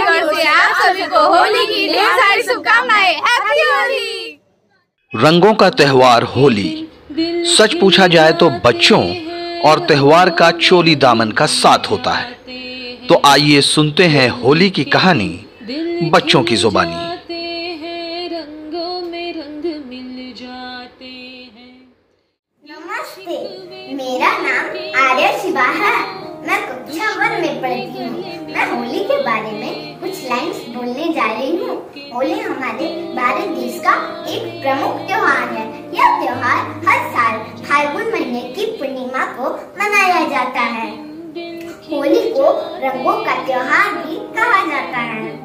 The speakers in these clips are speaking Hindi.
हमारी ओर से आप सभी को होली की ढेर सारी शुभकामनाएं। हैप्पी होली। रंगों का त्योहार होली, सच पूछा जाए तो बच्चों और त्योहार का चोली दामन का साथ होता है। तो आइए सुनते हैं होली की कहानी बच्चों की जुबानी। नमस्ते, मेरा नाम आर्या शिवा है। मैं कक्षा 1 में पढ़ती हूँ। मैं होली के बारे में कुछ लाइन्स बोलने जा रही हूँ। होली हमारे भारत देश का एक प्रमुख त्योहार है। यह त्योहार हर साल फाल्गुन महीने की पूर्णिमा को मनाया जाता है। होली को रंगों का त्योहार भी कहा जाता है।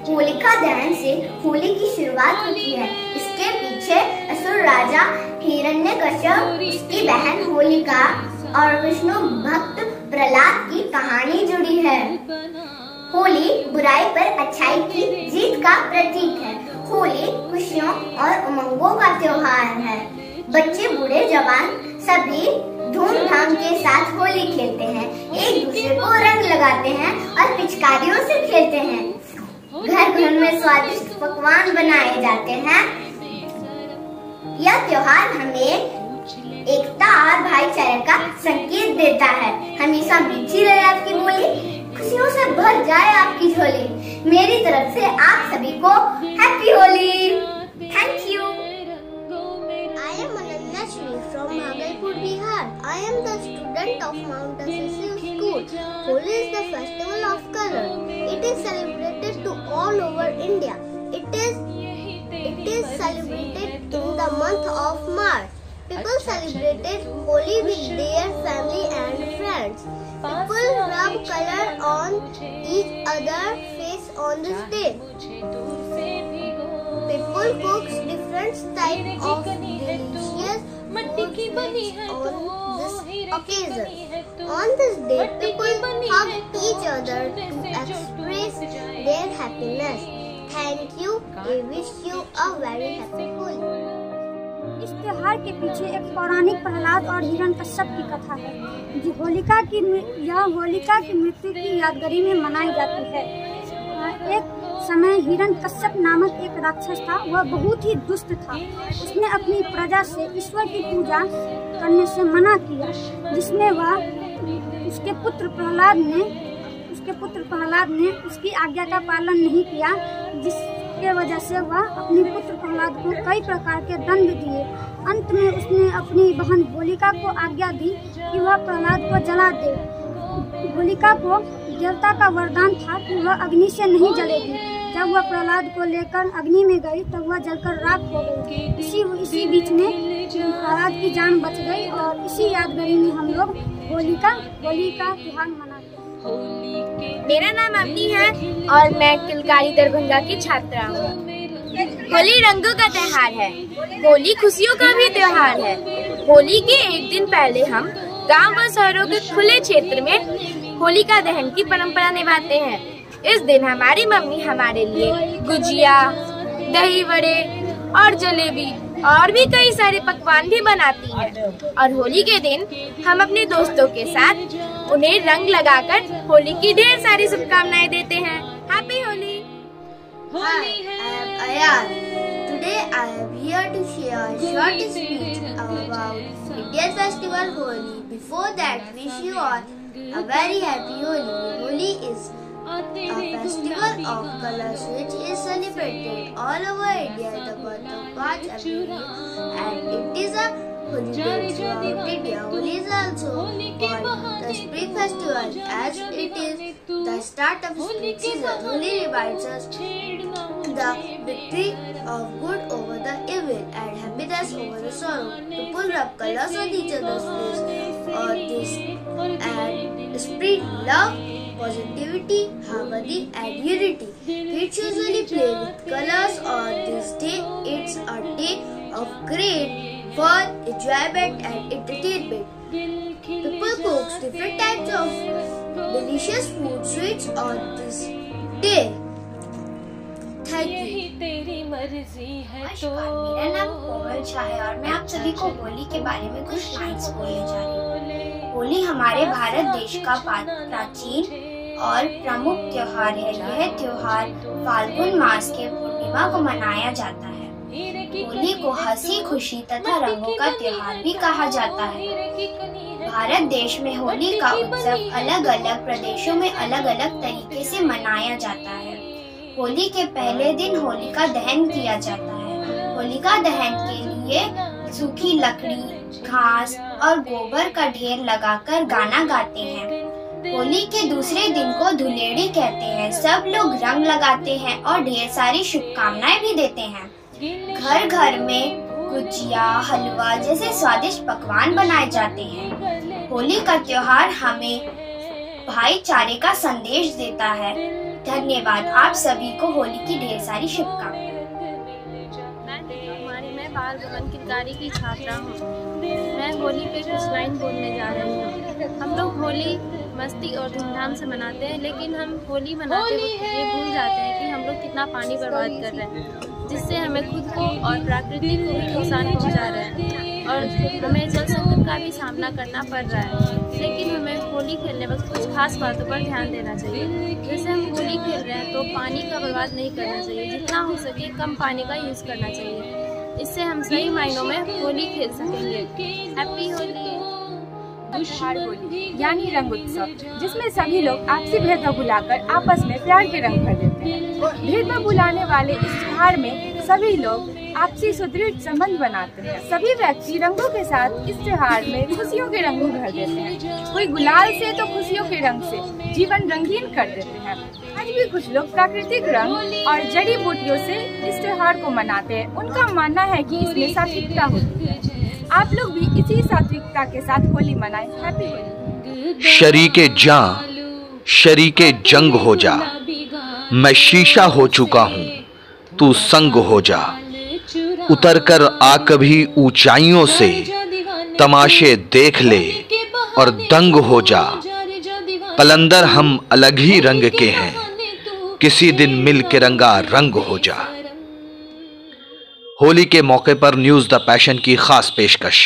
होलिका दहन से होली की शुरुआत होती है। इसके पीछे असुर राजा हिरण्यकश्यप, उसकी बहन होलिका और विष्णु भक्त प्रहलाद की कहानी जुड़ी है। होली बुराई पर अच्छाई की जीत का प्रतीक है। होली खुशियों और उमंगों का त्योहार है। बच्चे बूढ़े जवान सभी धूमधाम के साथ होली खेलते हैं, एक दूसरे को रंग लगाते हैं और पिचकारियों से खेलते हैं। घर घर में स्वादिष्ट पकवान बनाए जाते हैं। यह त्योहार हमें एकता और भाईचारे का संकेत देता है। हमेशा मीठी रहे आपकी बोली, खुशियों से भर जाए आपकी झोली। मेरी तरफ से आप सभी को happy Holi. Thank you. I am Ananya Shri from Bhagalpur, Bihar. I am the student of Mount Assisi School. Holi is the festival of color. It is celebrated to all over India. It is celebrated in the month of March. People celebrated Holi with their family and friends. People rub color on each other's face on this day. People cook different types of delicious foods on this occasion. On this day, people hug each other to express their happiness. Thank you. I wish you a very happy Holi. इस त्योहार के पीछे एक पौराणिक प्रहलाद और हिरण्यकश्यप की कथा है, जो होलिका की मृत्यु की यादगारी में मनाई जाती है। एक समय हिरण्यकश्यप नामक एक राक्षस था। वह बहुत ही दुष्ट था। उसने अपनी प्रजा से ईश्वर की पूजा करने से मना किया, जिसमें उसके पुत्र प्रहलाद ने उसकी आज्ञा का पालन नहीं किया, जिसके वजह से वह अपने पुत्र प्रहलाद को कई प्रकार के दंड दिए। अंत में उसने अपनी बहन होलिका को आज्ञा दी कि वह प्रहलाद को जला दे। होलिका को देवता का वरदान था कि वह अग्नि से नहीं जलेगी। जब वह प्रहलाद को लेकर अग्नि में गई तब वह जलकर राख हो गई। इसी बीच में प्रहलाद की जान बच गई और इसी यादगारी में हम लोग होली का त्योहार मनाते हैं। मेरा नाम अवनी है और मैं किलकारी दरभंगा की छात्रा हूँ। होली रंगों का त्योहार है। होली खुशियों का भी त्योहार है। होली के एक दिन पहले हम गांव व शहरों के खुले क्षेत्र में होलिका दहन की परंपरा निभाते हैं। इस दिन हमारी मम्मी हमारे लिए गुजिया, दही बड़े और जलेबी और भी कई सारे पकवान भी बनाती है। और होली के दिन हम अपने दोस्तों के साथ उन्हें रंग लगाकर होली की ढेर सारी शुभकामनाएं देते हैं। Happy Holi. Hi, I am Ayaz. Today I am here to share a short speech about Indian festival Holi. Before that, wish you all a very happy Holi. Holi is a festival of colors which is celebrated all over India the month of March every year, and it is a holiday throughout India. Holi is also called the spring festival as it is the start of spring season. Holi reminds us the victory of good over the evil and happiness over the sorrow. People rub colors on each other's face on this and spread love, positivity, harmony and unity. Kids usually play with colors on this day. It's a day of great fun, enjoyment and entertainment. People cook different types of delicious food sweets on this day. Thank you. नमस्कार, मेरा नाम कोमल शाह है और मैं आप सभी को होली के बारे में कुछ लाइन्स बोलने जा रही हूँ। होली हमारे भारत देश का प्राचीन और प्रमुख त्योहार है। यह त्योहार फाल्गुन मास के पूर्णिमा को मनाया जाता है। होली को हंसी खुशी तथा रंगों का त्योहार भी कहा जाता है। भारत देश में होली का उत्सव अलग अलग प्रदेशों में अलग अलग तरीके से मनाया जाता है। होली के पहले दिन होलिका दहन किया जाता है। होलिका दहन के लिए सूखी लकड़ी, घास और गोबर का ढेर लगाकर गाना गाते हैं। होली के दूसरे दिन को धुलेड़ी कहते हैं। सब लोग रंग लगाते हैं और ढेर सारी शुभकामनाएं भी देते हैं। घर घर में गुजिया, हलवा जैसे स्वादिष्ट पकवान बनाए जाते हैं। होली का त्योहार हमें भाईचारे का संदेश देता है। धन्यवाद। आप सभी को होली की ढेर सारी शुभकामनाएं। मैं बाल भवन किलकारी की छात्रा हूँ। मैं होली पे कुछ लाइन बोलने जा रही हूँ। हम लोग होली मस्ती और धूमधाम से मनाते हैं, लेकिन हम होली मनाते वक्त ये भूल जाते हैं कि हम लोग कितना पानी बर्बाद कर रहे हैं, जिससे हमें खुद को और प्रकृति को भी नुकसान पहुँचा रहे हैं और हमें जल संकट का भी सामना करना पड़ रहा है। लेकिन हमें होली खेलने वक्त कुछ खास बातों पर ध्यान देना चाहिए। जैसे हम होली खेल रहे हैं तो पानी का बर्बाद नहीं करना चाहिए। जितना हो सके कम पानी का यूज़ करना चाहिए। इससे हम सही मायनों में होली खेल सकेंगे। हैप्पी होली। त्योहार होली यानी रंग उत्सव, जिसमें सभी लोग आपसी भेदभाव भुलाकर आपस में प्यार के रंग भर देते हैं। भेदभाव भुलाने वाले इस त्योहार में सभी लोग आपसी सुदृढ़ संबंध बनाते हैं। सभी व्यक्ति रंगों के साथ इस त्योहार में खुशियों के रंग भर देते हैं। कोई गुलाल से तो खुशियों के रंग से जीवन रंगीन कर देते हैं। आज भी कुछ लोग प्राकृतिक रंग और जड़ी बूटियों से इस त्योहार को मनाते हैं। उनका मानना है कि इसमें सात्विकता होती है। आप लोग भी इसी सात्विकता के साथ होली मनाएं। हैप्पी होली। शरीके जां, शरीके जंग हो जा, मैं शीशा हो चुका हूँ, तू संग हो जा। उतर कर आ कभी ऊंचाइयों से, तमाशे देख ले और दंग हो जा। कलंदर हम अलग ही रंग के हैं, किसी दिन मिल के रंगा रंग हो जा। होली के मौके पर न्यूज़ द पैशन की खास पेशकश।